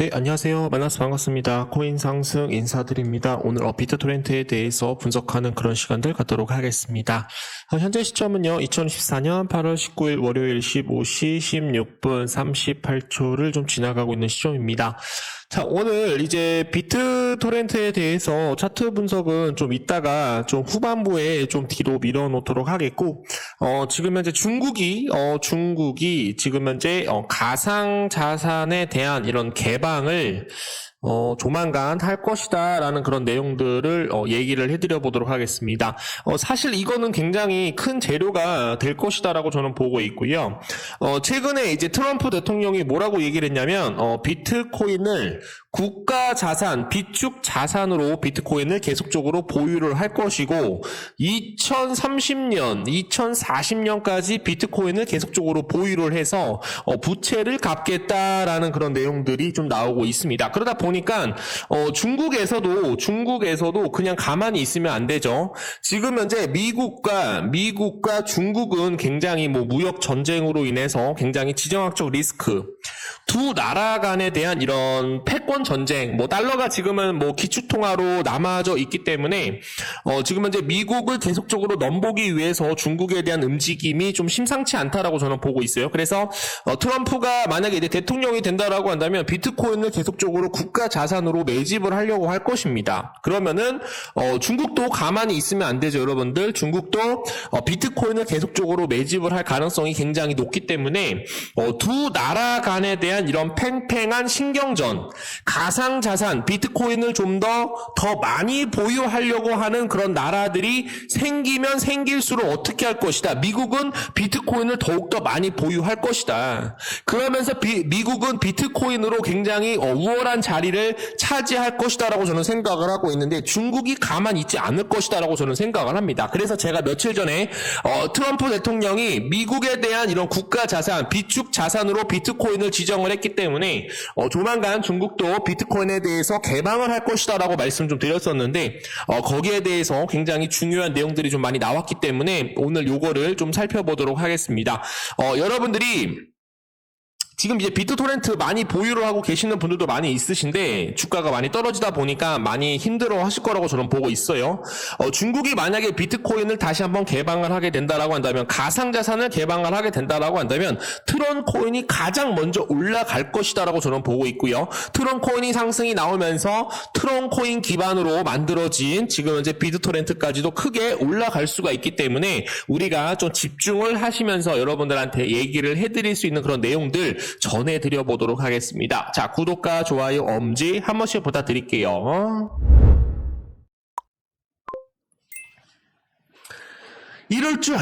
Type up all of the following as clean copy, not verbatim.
네, 안녕하세요. 만나서 반갑습니다. 코인 상승 인사드립니다. 오늘 비트토렌트에 대해서 분석하는 그런 시간들 갖도록 하겠습니다. 현재 시점은요, 2024년 8월 19일 월요일 15시 16분 38초를 좀 지나가고 있는 시점입니다. 자, 오늘 이제 비트토렌트에 대해서 차트 분석은 좀 이따가 좀 후반부에 좀 뒤로 밀어 놓도록 하겠고, 지금 현재 중국이 지금 현재 가상 자산에 대한 이런 개방을 조만간 할 것이다 라는 그런 내용들을 얘기를 해드려 보도록 하겠습니다. 사실 이거는 굉장히 큰 재료가 될 것이다 라고 저는 보고 있고요. 최근에 이제 트럼프 대통령이 뭐라고 얘기를 했냐면 비트코인을 국가 자산, 비축 자산으로 비트코인을 계속적으로 보유를 할 것이고 2030년, 2040년까지 비트코인을 계속적으로 보유를 해서 부채를 갚겠다라는 그런 내용들이 좀 나오고 있습니다. 그러다 보니까 중국에서도 그냥 가만히 있으면 안 되죠. 지금 현재 미국과 중국은 굉장히 무역 전쟁으로 인해서 굉장히 지정학적 리스크, 두 나라 간에 대한 이런 패권 전쟁, 달러가 지금은 기축통화로 남아져 있기 때문에 지금 현재 미국을 계속적으로 넘보기 위해서 중국에 대한 움직임이 좀 심상치 않다라고 저는 보고 있어요. 그래서 트럼프가 만약에 이제 대통령이 된다라고 한다면 비트코인을 계속적으로 국가 자산으로 매집을 하려고 할 것입니다. 그러면은 중국도 가만히 있으면 안 되죠, 여러분들. 중국도 비트코인을 계속적으로 매집을 할 가능성이 굉장히 높기 때문에 두 나라 간에 대한 이런 팽팽한 신경전, 가상자산, 비트코인을 좀 더 많이 보유하려고 하는 그런 나라들이 생기면 생길수록 어떻게 할 것이다. 미국은 비트코인을 더욱더 많이 보유할 것이다. 그러면서 미국은 비트코인으로 굉장히 우월한 자리를 차지할 것이다 라고 저는 생각을 하고 있는데 중국이 가만히 있지 않을 것이다 라고 저는 생각을 합니다. 그래서 제가 며칠 전에 트럼프 대통령이 미국에 대한 이런 국가 자산, 비축 자산으로 비트코인을 지정을 했기 때문에 조만간 중국도 비트코인에 대해서 개방을 할 것이다 라고 말씀 좀 드렸었는데 거기에 대해서 굉장히 중요한 내용들이 좀 많이 나왔기 때문에 오늘 요거를 좀 살펴보도록 하겠습니다. 여러분들이 지금 이제 비트토렌트 많이 보유를 하고 계시는 분들도 많이 있으신데 주가가 많이 떨어지다 보니까 많이 힘들어 하실 거라고 저는 보고 있어요. 중국이 만약에 비트코인을 다시 한번 개방을 하게 된다라고 한다면, 가상자산을 개방을 하게 된다라고 한다면 트론 코인이 가장 먼저 올라갈 것이다라고 저는 보고 있고요. 트론 코인이 상승이 나오면서 트론 코인 기반으로 만들어진 지금 현재 비트토렌트까지도 크게 올라갈 수가 있기 때문에 우리가 좀 집중을 하시면서 여러분들한테 얘기를 해드릴 수 있는 그런 내용들 전해드려 보도록 하겠습니다. 자, 구독과 좋아요, 엄지 한 번씩 부탁드릴게요. 이럴 줄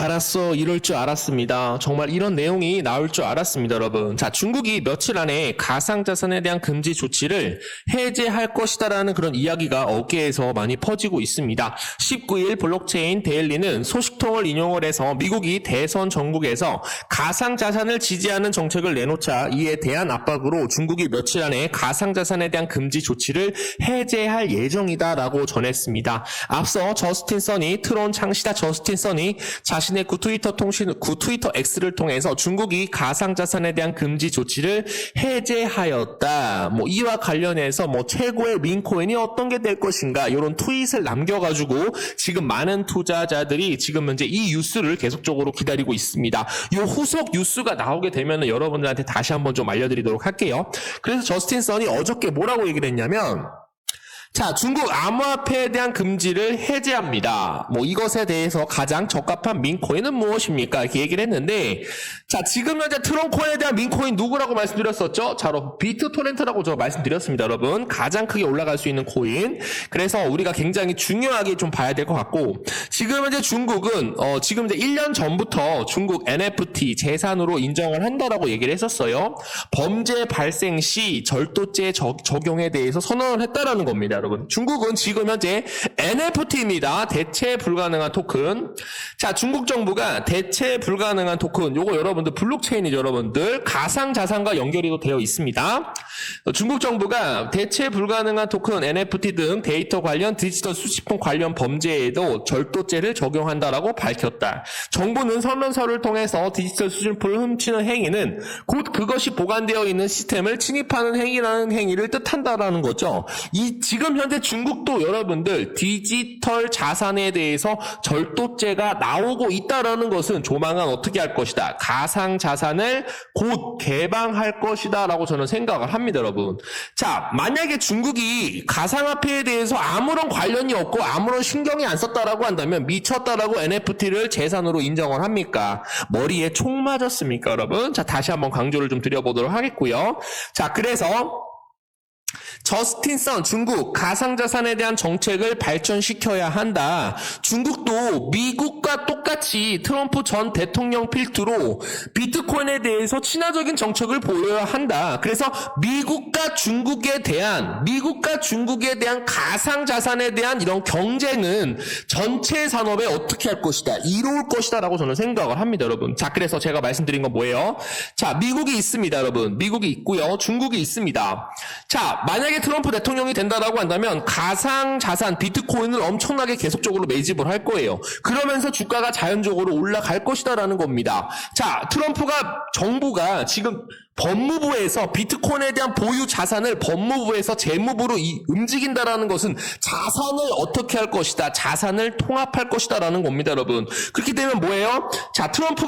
알았습니다. 정말 이런 내용이 나올 줄 알았습니다, 여러분. 자, 중국이 며칠 안에 가상자산에 대한 금지 조치를 해제할 것이다라는 그런 이야기가 업계에서 많이 퍼지고 있습니다. 19일 블록체인 데일리는 소식통을 인용을 해서 미국이 대선 전국에서 가상자산을 지지하는 정책을 내놓자 이에 대한 압박으로 중국이 며칠 안에 가상자산에 대한 금지 조치를 해제할 예정이다라고 전했습니다. 앞서 저스틴 써니, 트론 창시자 저스틴 써니 자신의 구트위터 X를 통해서 중국이 가상자산에 대한 금지 조치를 해제하였다. 이와 관련해서 최고의 민코인이 어떤 게 될 것인가 이런 트윗을 남겨가지고 지금 많은 투자자들이 지금 현재 이 뉴스를 계속적으로 기다리고 있습니다. 이 후속 뉴스가 나오게 되면 여러분들한테 다시 한번 좀 알려드리도록 할게요. 그래서 저스틴 선이 어저께 뭐라고 얘기를 했냐면, 자, 중국 암호화폐에 대한 금지를 해제합니다. 이것에 대해서 가장 적합한 민코인은 무엇입니까? 이렇게 얘기를 했는데, 자, 지금 현재 트론코인에 대한 민코인 누구라고 말씀드렸었죠? 자, 비트토렌트라고 저 말씀드렸습니다, 여러분. 가장 크게 올라갈 수 있는 코인. 그래서 우리가 굉장히 중요하게 좀 봐야 될 것 같고, 지금 현재 중국은, 지금 이제 1년 전부터 중국 NFT 재산으로 인정을 한다라고 얘기를 했었어요. 범죄 발생 시 절도죄 적용에 대해서 선언을 했다라는 겁니다, 여러분. 중국은 지금 현재 NFT입니다. 대체 불가능한 토큰. 자, 중국 정부가 대체 불가능한 토큰, 요거 여러분들 블록체인이죠, 여러분들. 가상자산과 연결이 되어 있습니다. 중국 정부가 대체 불가능한 토큰, NFT 등 데이터 관련 디지털 수집품 관련 범죄에도 절도죄를 적용한다라고 밝혔다. 정부는 서면서를 통해서 디지털 수집품을 훔치는 행위는 곧 그것이 보관되어 있는 시스템을 침입하는 행위라는 행위를 뜻한다라는 거죠. 지금 현재 중국도 여러분들 디지털 자산에 대해서 절도죄가 나오고 있다라는 것은 조만간 어떻게 할 것이다. 가상 자산을 곧 개방할 것이다 라고 저는 생각을 합니다, 여러분. 자, 만약에 중국이 가상화폐에 대해서 아무런 관련이 없고 아무런 신경이 안 썼다라고 한다면 미쳤다라고 NFT를 재산으로 인정을 합니까? 머리에 총 맞았습니까, 여러분? 자, 다시 한번 강조를 좀 드려보도록 하겠고요. 자, 그래서 저스틴 선 중국 가상자산에 대한 정책을 발전시켜야 한다. 중국도 미국과 똑같이 트럼프 전 대통령 필두로 비트코인에 대해서 친화적인 정책을 보여야 한다. 그래서 미국과 중국에 대한 가상자산에 대한 이런 경쟁은 전체 산업에 어떻게 할 것이다. 이로울 것이다 라고 저는 생각을 합니다, 여러분. 자, 그래서 제가 말씀드린 건 뭐예요? 자, 미국이 있습니다, 여러분. 미국이 있고요. 중국이 있습니다. 자, 만약에 트럼프 대통령이 된다라고 한다면 가상자산 비트코인을 엄청나게 계속적으로 매집을 할 거예요. 그러면서 주가가 자연적으로 올라갈 것이다라는 겁니다. 자, 정부가 지금 법무부에서 비트코인에 대한 보유 자산을 법무부에서 재무부로 움직인다라는 것은 자산을 어떻게 할 것이다. 자산을 통합할 것이다라는 겁니다, 여러분. 그렇기 때문에 뭐예요? 자, 트럼프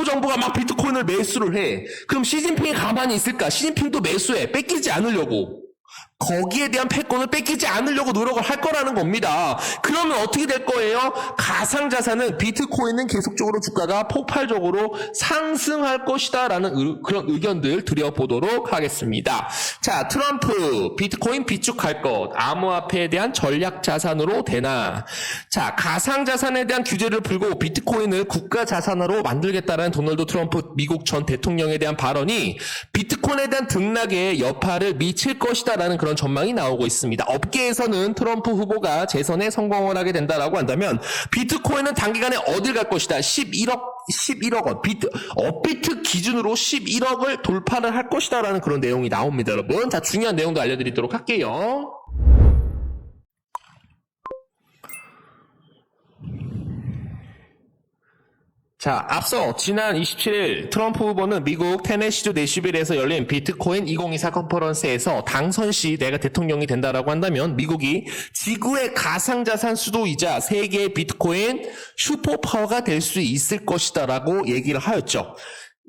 정부가 막 비트코인을 매수를 해. 그럼 시진핑이 가만히 있을까? 시진핑도 매수해. 뺏기지 않으려고. 거기에 대한 패권을 뺏기지 않으려고 노력을 할 거라는 겁니다. 그러면 어떻게 될 거예요? 가상자산은 비트코인은 계속적으로 주가가 폭발적으로 상승할 것이다 라는 그런 의견들 드려보도록 하겠습니다. 자, 트럼프 비트코인 비축할 것, 암호화폐에 대한 전략자산으로 되나. 자, 가상자산에 대한 규제를 풀고 비트코인을 국가자산으로 만들겠다는 도널드 트럼프 미국 전 대통령에 대한 발언이 비트코인에 대한 등락에 여파를 미칠 것이다 라는 그런 전망이 나오고 있습니다. 업계에서는 트럼프 후보가 재선에 성공을 하게 된다라고 한다면 비트코인은 단기간에 어딜 갈 것이다. 11억 원. 업비트 기준으로 11억을 돌파를 할 것이다라는 그런 내용이 나옵니다, 여러분. 자, 중요한 내용도 알려드리도록 할게요. 자, 앞서 지난 27일 트럼프 후보는 미국 테네시주 내슈빌에서 열린 비트코인 2024 컨퍼런스에서 당선 시 내가 대통령이 된다라고 한다면 미국이 지구의 가상자산 수도이자 세계의 비트코인 슈퍼파워가 될 수 있을 것이다라고 얘기를 하였죠.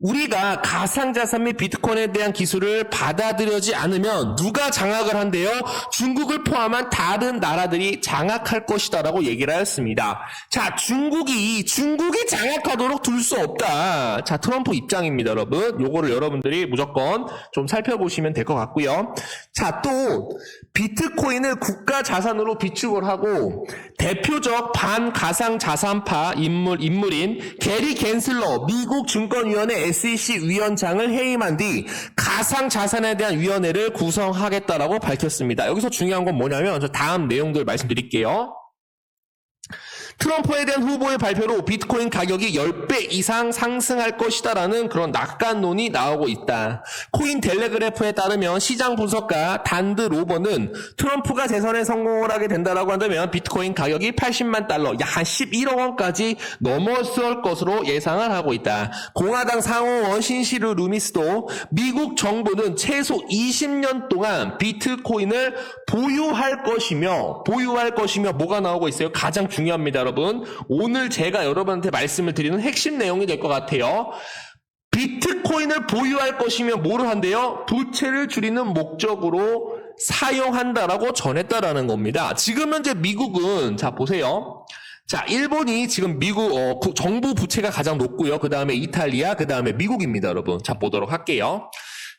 우리가 가상자산 및 비트코인에 대한 기술을 받아들여지 않으면 누가 장악을 한대요? 중국을 포함한 다른 나라들이 장악할 것이다라고 얘기를 하였습니다. 자, 중국이 장악하도록 둘 수 없다. 자, 트럼프 입장입니다, 여러분. 요거를 여러분들이 무조건 좀 살펴보시면 될 것 같고요. 자, 또 비트코인을 국가 자산으로 비축을 하고 대표적 반가상자산파 인물인 게리 겐슬러 미국 증권위원회 SEC 위원장을 해임한 뒤 가상자산에 대한 위원회를 구성하겠다라고 밝혔습니다. 여기서 중요한 건 뭐냐면 저 다음 내용들 말씀드릴게요. 트럼프에 대한 후보의 발표로 비트코인 가격이 10배 이상 상승할 것이다라는 그런 낙관론이 나오고 있다. 코인 텔레그래프에 따르면 시장 분석가 단드 로버는 트럼프가 재선에 성공을 하게 된다라고 한다면 비트코인 가격이 80만 달러, 약 한 11억 원까지 넘어설 것으로 예상을 하고 있다. 공화당 상원의원 신시르 루미스도 미국 정부는 최소 20년 동안 비트코인을 보유할 것이며 뭐가 나오고 있어요? 가장 중요합니다, 여러분. 오늘 제가 여러분한테 말씀을 드리는 핵심 내용이 될 것 같아요. 비트코인을 보유할 것이며 뭐를 한대요? 부채를 줄이는 목적으로 사용한다라고 전했다라는 겁니다. 지금 현재 미국은 자 보세요. 자, 일본이 지금 미국 정부 부채가 가장 높고요. 그 다음에 이탈리아, 그 다음에 미국입니다, 여러분. 자, 보도록 할게요.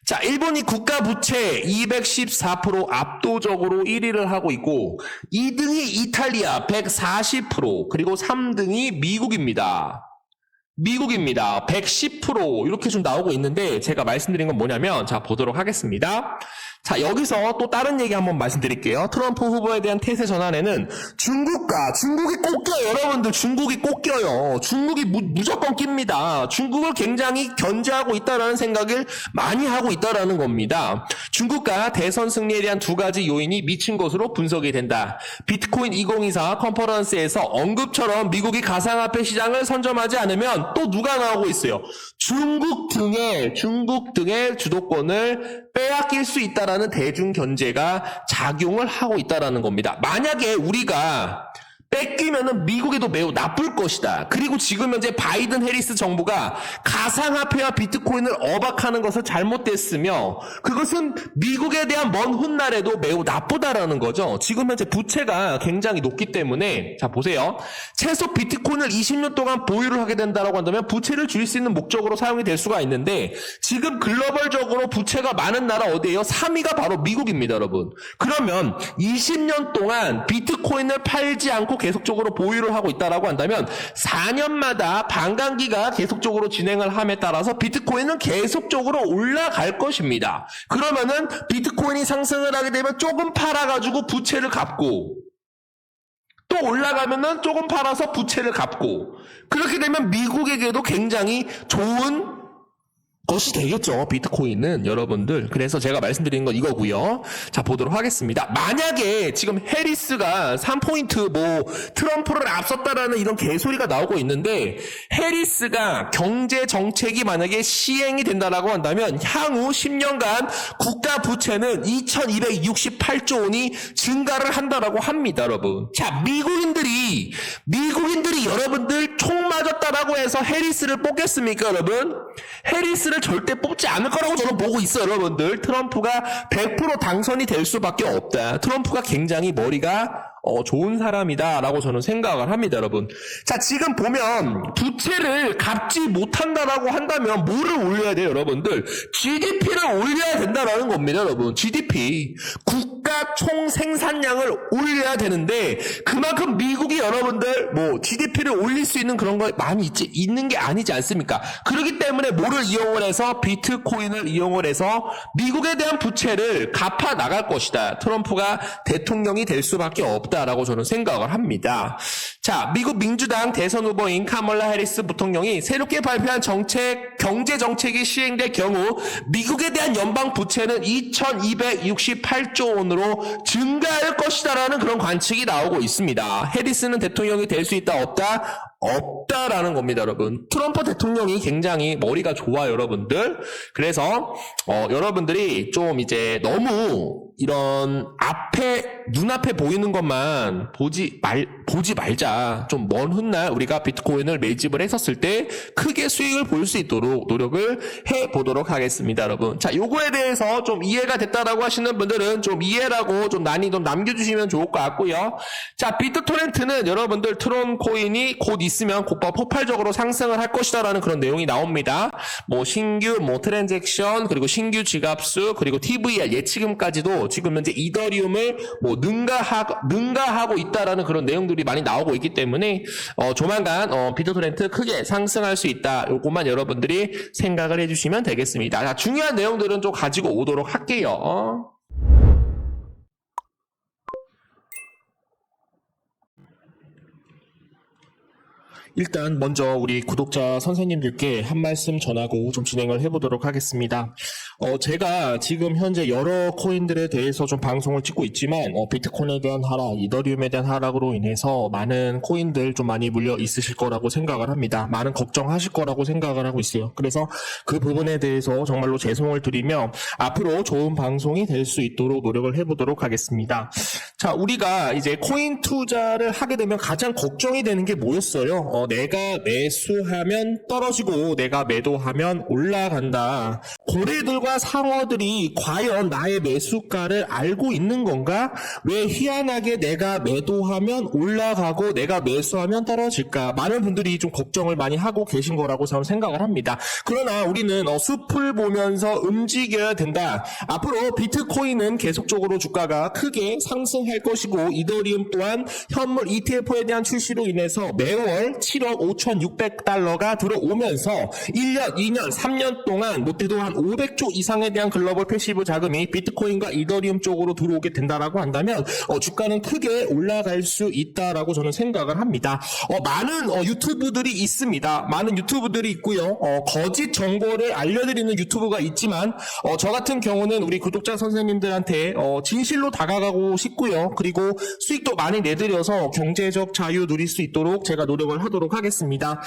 자, 일본이 국가 부채 214% 압도적으로 1위를 하고 있고 2등이 이탈리아 140%, 그리고 3등이 미국입니다. 110% 이렇게 좀 나오고 있는데 제가 말씀드린 건 뭐냐면 자, 보도록 하겠습니다. 자, 여기서 또 다른 얘기 한번 말씀드릴게요. 트럼프 후보에 대한 태세 전환에는 중국이 꼭 껴요. 여러분들, 중국이 꼭 껴요. 중국이 무조건 낍니다. 중국을 굉장히 견제하고 있다라는 생각을 많이 하고 있다라는 겁니다. 중국과 대선 승리에 대한 두 가지 요인이 미친 것으로 분석이 된다. 비트코인 2024 컨퍼런스에서 언급처럼 미국이 가상화폐 시장을 선점하지 않으면 또 누가 나오고 있어요? 중국 등의 주도권을 빼앗길 수 있다라는 대중 견제가 작용을 하고 있다라는 겁니다. 만약에 우리가 뺏기면은 미국에도 매우 나쁠 것이다. 그리고 지금 현재 바이든 해리스 정부가 가상화폐와 비트코인을 억압하는 것을 잘못됐으며 그것은 미국에 대한 먼 훗날에도 매우 나쁘다라는 거죠. 지금 현재 부채가 굉장히 높기 때문에 자 보세요. 최소 비트코인을 20년 동안 보유를 하게 된다라고 한다면 부채를 줄일 수 있는 목적으로 사용이 될 수가 있는데 지금 글로벌적으로 부채가 많은 나라 어디예요? 3위가 바로 미국입니다, 여러분. 그러면 20년 동안 비트코인을 팔지 않고 계속적으로 보유를 하고 있다라고 한다면 4년마다 반감기가 계속적으로 진행을 함에 따라서 비트코인은 계속적으로 올라갈 것입니다. 그러면은 비트코인이 상승을 하게 되면 조금 팔아가지고 부채를 갚고 또 올라가면은 조금 팔아서 부채를 갚고 그렇게 되면 미국에게도 굉장히 좋은 것이 되겠죠. 비트코인은 여러분들. 그래서 제가 말씀드리는 건 이거고요. 자 보도록 하겠습니다. 만약에 지금 해리스가 3포인트 트럼프를 앞섰다라는 이런 개소리가 나오고 있는데 해리스가 경제 정책이 만약에 시행이 된다라고 한다면 향후 10년간 국가 부채는 2268조 원이 증가를 한다라고 합니다, 여러분. 자 미국인들이 여러분들 총 맞았다라고 해서 해리스를 뽑겠습니까, 여러분? 해리스를 절대 뽑지 않을 거라고 저는 보고 있어요, 여러분들. 트럼프가 100% 당선이 될 수밖에 없다. 트럼프가 굉장히 머리가 좋은 사람이다라고 저는 생각을 합니다, 여러분. 자, 지금 보면 부채를 갚지 못한다라고 한다면 뭐를 올려야 돼요, 여러분들? GDP를 올려야 된다라는 겁니다, 여러분. GDP. 국가 총 생산량을 올려야 되는데 그만큼 미국이 여러분들 GDP를 올릴 수 있는 그런 거 많이 있는 게 아니지 않습니까? 그렇기 때문에 뭐를 이용을 해서 비트코인을 이용을 해서 미국에 대한 부채를 갚아 나갈 것이다. 트럼프가 대통령이 될 수밖에 없다라고 저는 생각을 합니다. 자, 미국 민주당 대선 후보인 카멀라 해리스 부통령이 새롭게 발표한 경제 정책이 시행될 경우 미국에 대한 연방 부채는 2268조 원으로 증가할 것이다라는 그런 관측이 나오고 있습니다. 해리스는 대통령이 될 수 있다 없다라는 겁니다, 여러분. 트럼프 대통령이 굉장히 머리가 좋아요, 여러분들. 그래서 여러분들이 좀 이제 너무 이런 눈앞에 보이는 것만 보지 말자. 좀 먼 훗날 우리가 비트코인을 매집을 했었을 때 크게 수익을 볼 수 있도록 노력을 해보도록 하겠습니다, 여러분. 자, 요거에 대해서 좀 이해가 됐다라고 하시는 분들은 좀 이해라고 좀 남겨주시면 좋을 것 같고요. 자, 비트토렌트는 여러분들 트론 코인이 곧 있으면 곧바로 폭발적으로 상승을 할 것이다라는 그런 내용이 나옵니다. 신규 트랜잭션 그리고 신규 지갑수 그리고 TVR 예치금까지도 지금 현재 이더리움을 능가하고 있다라는 그런 내용들이 많이 나오고 있기 때문에 조만간 비트토렌트 크게 상승할 수 있다. 요것만 여러분들이 생각을 해주시면 되겠습니다. 자, 중요한 내용들은 좀 가지고 오도록 할게요. 일단 먼저 우리 구독자 선생님들께 한 말씀 전하고 좀 진행을 해보도록 하겠습니다. 제가 지금 현재 여러 코인들에 대해서 좀 방송을 찍고 있지만 비트코인에 대한 하락, 이더리움에 대한 하락으로 인해서 많은 코인들 좀 많이 물려 있으실 거라고 생각을 합니다. 많은 걱정하실 거라고 생각을 하고 있어요. 그래서 그 부분에 대해서 정말로 죄송을 드리며 앞으로 좋은 방송이 될 수 있도록 노력을 해보도록 하겠습니다. 자, 우리가 이제 코인 투자를 하게 되면 가장 걱정이 되는 게 뭐였어요? 내가 매수하면 떨어지고 내가 매도하면 올라간다. 고래들과 상어들이 과연 나의 매수가를 알고 있는 건가? 왜 희한하게 내가 매도하면 올라가고 내가 매수하면 떨어질까? 많은 분들이 좀 걱정을 많이 하고 계신 거라고 저는 생각을 합니다. 그러나 우리는 숲을 보면서 움직여야 된다. 앞으로 비트코인은 계속적으로 주가가 크게 상승해 할 것이고 이더리움 또한 현물 ETF에 대한 출시로 인해서 매월 7억 5,600달러가 들어오면서 1년, 2년, 3년 동안 못해도 한 500조 이상에 대한 글로벌 패시브 자금이 비트코인과 이더리움 쪽으로 들어오게 된다라고 한다면 주가는 크게 올라갈 수 있다라고 저는 생각을 합니다. 많은 유튜브들이 있습니다. 많은 유튜브들이 있고요. 거짓 정보를 알려드리는 유튜브가 있지만 저 같은 경우는 우리 구독자 선생님들한테 진실로 다가가고 싶고요. 그리고 수익도 많이 내드려서 경제적 자유 누릴 수 있도록 제가 노력을 하도록 하겠습니다.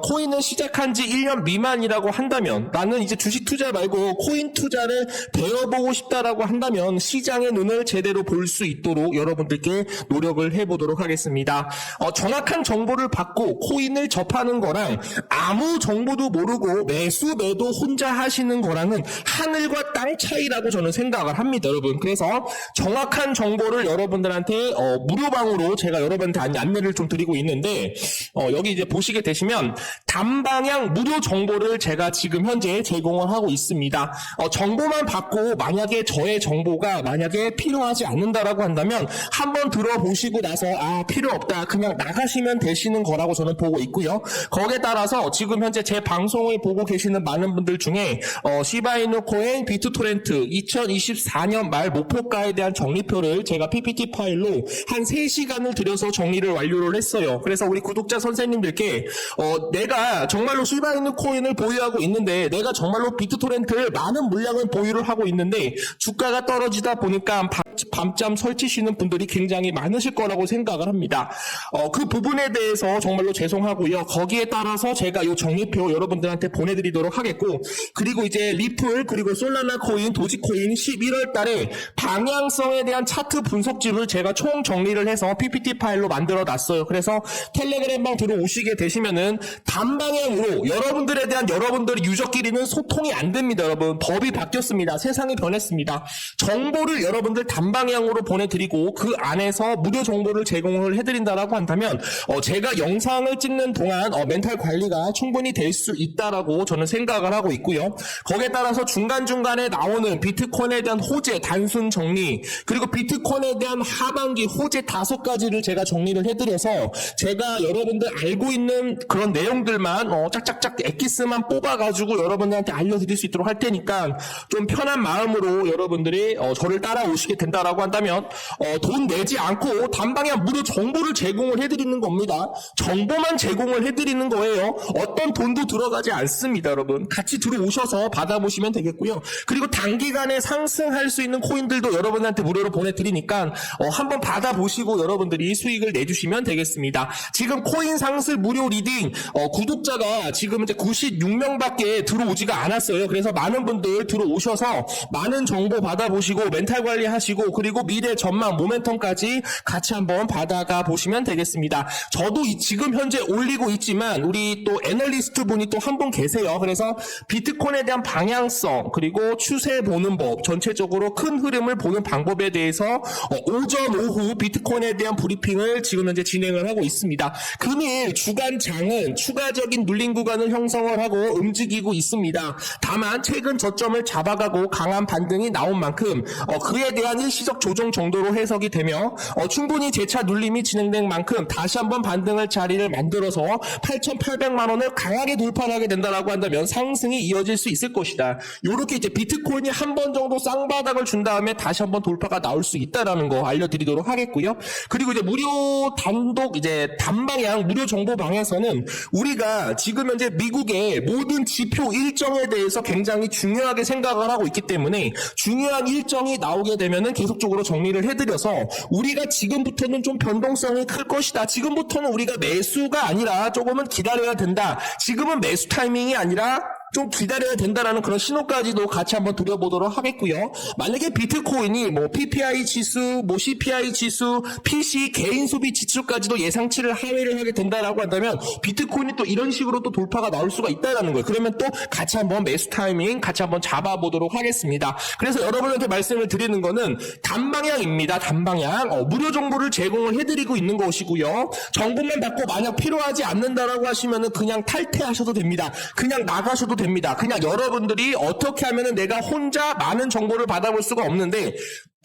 코인을 시작한 지 1년 미만이라고 한다면 나는 이제 주식 투자 말고 코인 투자를 배워보고 싶다라고 한다면 시장의 눈을 제대로 볼 수 있도록 여러분들께 노력을 해보도록 하겠습니다. 정확한 정보를 받고 코인을 접하는 거랑 아무 정보도 모르고 매수 매도 혼자 하시는 거랑은 하늘과 땅 차이라고 저는 생각을 합니다, 여러분. 그래서 정확한 정보를 여러분들한테 무료방으로 제가 여러분한테 안내를 좀 드리고 있는데 여기 이제 보시게 되시면 단방향 무료 정보를 제가 지금 현재 제공을 하고 있습니다. 정보만 받고 만약에 저의 정보가 만약에 필요하지 않는다라고 한다면 한번 들어보시고 나서 필요 없다 그냥 나가시면 되시는 거라고 저는 보고 있고요. 거기에 따라서 지금 현재 제 방송을 보고 계시는 많은 분들 중에 시바이누 코인 비트토렌트 2024년 말 목표가에 대한 정리표를 제가 PPT 파일로 한 3시간을 들여서 정리를 완료를 했어요. 그래서 우리 구독자 선생님들께 내가 정말로 시바이누 코인을 보유하고 있는데 내가 정말로 비트토렌트를 많은 물량을 보유를 하고 있는데 주가가 떨어지다 보니까 밤잠 설치시는 분들이 굉장히 많으실 거라고 생각을 합니다. 그 부분에 대해서 정말로 죄송하고요. 거기에 따라서 제가 이 정리표 여러분들한테 보내드리도록 하겠고 그리고 이제 리플 그리고 솔라나 코인, 도지코인 11월 달에 방향성에 대한 차트 분석집을 제가 총 정리를 해서 PPT 파일로 만들어 놨어요. 그래서 텔레그램방 들어오시게 되시면은 단방향으로 여러분들에 대한 여러분들의 유저끼리는 소통이 안 됩니다, 여러분. 법이 바뀌었습니다. 세상이 변했습니다. 정보를 여러분들 단방향으로 보내드리고 그 안에서 무료 정보를 제공을 해드린다라고 한다면 제가 영상을 찍는 동안 멘탈 관리가 충분히 될 수 있다라고 저는 생각을 하고 있고요. 거기에 따라서 중간중간에 나오는 비트코인에 대한 호재 단순 정리 그리고 비트코인에 대한 하반기 호재 5가지를 제가 정리를 해드려서 제가 여러분들 알고 있는 그런 내용들만 짝짝짝 엑기스만 뽑아가지고 여러분들한테 알려드릴 수 있도록 할 테니까 좀 편한 마음으로 여러분들이 저를 따라오시게 된다라고 한다면 돈 내지 않고 단방향 무료 정보를 제공을 해드리는 겁니다. 정보만 제공을 해드리는 거예요. 어떤 돈도 들어가지 않습니다, 여러분. 같이 들어오셔서 받아보시면 되겠고요. 그리고 단기간에 상승할 수 있는 코인들도 여러분한테 무료로 보내드리니까 한번 받아보시고 여러분들이 수익을 내주시면 되겠습니다. 지금 코인 상승 무료 리딩 구독자가 지금 이제 96명밖에 들어오지가 않았어요. 그래서 많은 분들 들어오셔서 많은 정보 받아보시고 멘탈 관리하시고 그리고 미래 전망 모멘텀까지 같이 한번 받아가 보시면 되겠습니다. 저도 지금 현재 올리고 있지만 우리 또 애널리스트 분이 또 한 분 계세요. 그래서 비트코인에 대한 방향성 그리고 추세 보는 법 전체적으로 큰 흐름을 보는 방법에 대해서 오전 오후 비트코인에 대한 브리핑을 지금 현재 진행을 하고 있습니다. 금일 주간 장은 추가적인 눌림 구간을 형성을 하고 움직이고 있습니다. 다만 최근 저점을 잡아가고 강한 반등이 나온 만큼 그에 대한 일시적 조정 정도로 해석이 되며 충분히 재차 눌림이 진행된 만큼 다시 한번 반등할 자리를 만들어서 8,800만 원을 강하게 돌파를 하게 된다라고 한다면 상승이 이어질 수 있을 것이다. 이렇게 이제 비트코인이 한 번 정도 쌍바닥을 준 다음에 다시 한번 돌파가 나올 수 있다라는 거 알려드리도록 하겠고요. 그리고 이제 무료 단독 이제 단방향 무료 정보 방에서는 우리가 지금 현재 미국의 모든 지표 일정에 대해서 굉장히 중요하게 생각을 하고 있기 때문에 중요한 일정이 나오게 되면은 계속적으로 정리를 해드려서 우리가 지금부터는 좀 변동성이 클 것이다. 지금부터는 우리가 매수가 아니라 조금은 기다려야 된다. 지금은 매수 타이밍이 아니라 좀 기다려야 된다라는 그런 신호까지도 같이 한번 드려보도록 하겠고요. 만약에 비트코인이 뭐 PPI 지수, 뭐 CPI 지수, PC 개인 소비 지수까지도 예상치를 하회를 하게 된다라고 한다면 비트코인이 또 이런 식으로 또 돌파가 나올 수가 있다라는 거예요. 그러면 또 같이 한번 매수 타이밍 같이 한번 잡아보도록 하겠습니다. 그래서 여러분한테 말씀을 드리는 거는 단방향입니다. 단방향. 무료 정보를 제공을 해드리고 있는 것이고요. 정보만 받고 만약 필요하지 않는다라고 하시면은 그냥 탈퇴하셔도 됩니다. 그냥 나가셔도 됩니다. 그냥 여러분들이 어떻게 하면은 내가 혼자 많은 정보를 받아볼 수가 없는데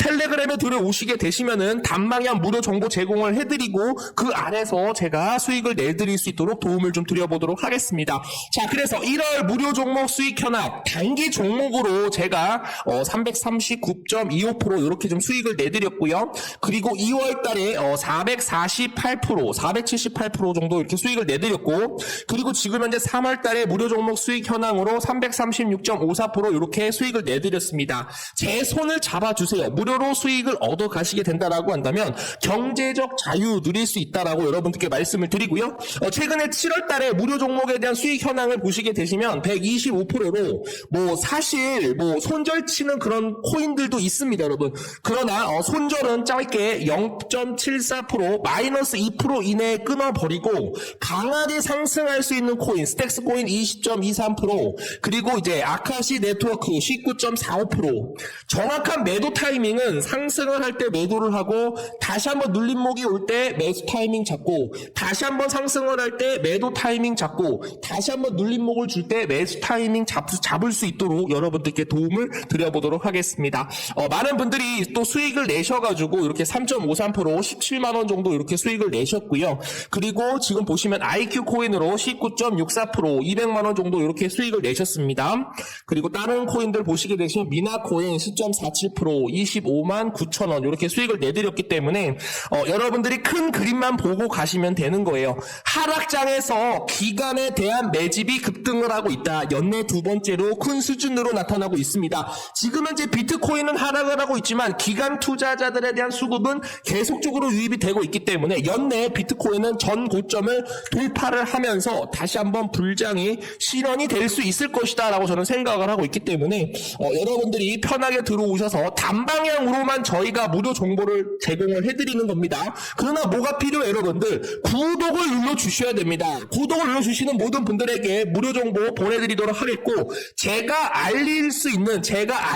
텔레그램에 들어오시게 되시면은 단방향 무료 정보 제공을 해드리고 그 안에서 제가 수익을 내드릴 수 있도록 도움을 좀 드려보도록 하겠습니다. 자, 그래서 1월 무료 종목 수익 현황 단기 종목으로 제가 339.25% 이렇게 좀 수익을 내드렸고요. 그리고 2월 달에 448%, 478% 정도 이렇게 수익을 내드렸고, 그리고 지금 현재 3월 달에 무료 종목 수익 현황으로 336.54% 이렇게 수익을 내드렸습니다. 제 손을 잡아주세요. 무료로 수익을 얻어 가시게 된다라고 한다면 경제적 자유 누릴 수 있다라고 여러분들께 말씀을 드리고요. 최근에 7월 달에 무료 종목에 대한 수익 현황을 보시게 되시면 125%로 사실 손절치는 그런 코인들도 있습니다, 여러분. 그러나 손절은 짧게 0.74% 마이너스 2% 이내에 끊어버리고 강하게 상승할 수 있는 코인, 스택스 코인 20.23%, 그리고 이제 아카시 네트워크 19.45%. 정확한 매도 타이밍은 상승을 할 때 매도를 하고 다시 한번 눌림목이 올 때 매수 타이밍 잡고 다시 한번 상승을 할 때 매도 타이밍 잡고 다시 한번 눌림목을 줄 때 매수 타이밍 잡을 수 있도록 여러분들께 도움을 드려보도록 하겠습니다. 많은 분들이 또 수익을 내셔가지고 이렇게 3.53% 17만 원 정도 이렇게 수익을 내셨고요. 그리고 지금 보시면 IQ 코인으로 19.64% 200만 원 정도 이렇게 수익을 내셨습니다. 그리고 다른 코인들 보시게 되시면 미나 코인 10.47% 25만 9천 원 이렇게 수익을 내드렸기 때문에 여러분들이 큰 그림만 보고 가시면 되는 거예요. 하락장에서 기간에 대한 매집이 급등을 하고 있다. 연내 두 번째로 큰 수준으로 나타나고 있습니다. 지금 현재 비트코인은 하락을 하고 있지만 기간 투자자들에 대한 수급은 계속적으로 유입이 되고 있기 때문에 연내 비트코인은 전 고점을 돌파를 하면서 다시 한번 불장이 실현이 될 수 있을 것이다 라고 저는 생각을 하고 있기 때문에 여러분들이 편하게 들어오셔서 단방향으로만 저희가 무료 정보를 제공을 해드리는 겁니다. 그러나 뭐가 필요해요, 여러분들? 구독을 눌러주셔야 됩니다. 구독을 눌러주시는 모든 분들에게 무료 정보 보내드리도록 하겠고, 제가 알릴 수 있는,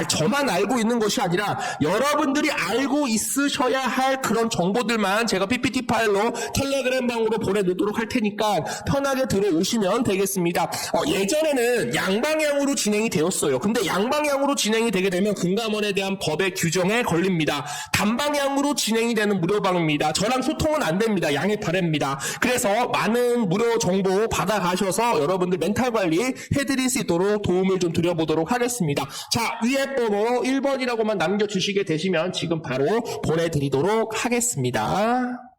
저만 알고 있는 것이 아니라 여러분들이 알고 있으셔야 할 그런 정보들만 제가 PPT 파일로 텔레그램 방으로 보내놓도록 할 테니까 편하게 들어오시면 되겠습니다. 예전에는 양방향으로 진행이 되었어요. 근데 양방향으로 진행이 되게 되면 금감원에 대한 법의 규정에 걸립니다. 단방향으로 진행이 되는 무료방입니다. 저랑 소통은 안 됩니다. 양해 바랍니다. 그래서 많은 무료 정보 받아가셔서 여러분들 멘탈 관리 해드릴 수 있도록 도움을 좀 드려보도록 하겠습니다. 자, 위에 번호 1번이라고만 남겨주시게 되시면 지금 바로 보내드리도록 하겠습니다.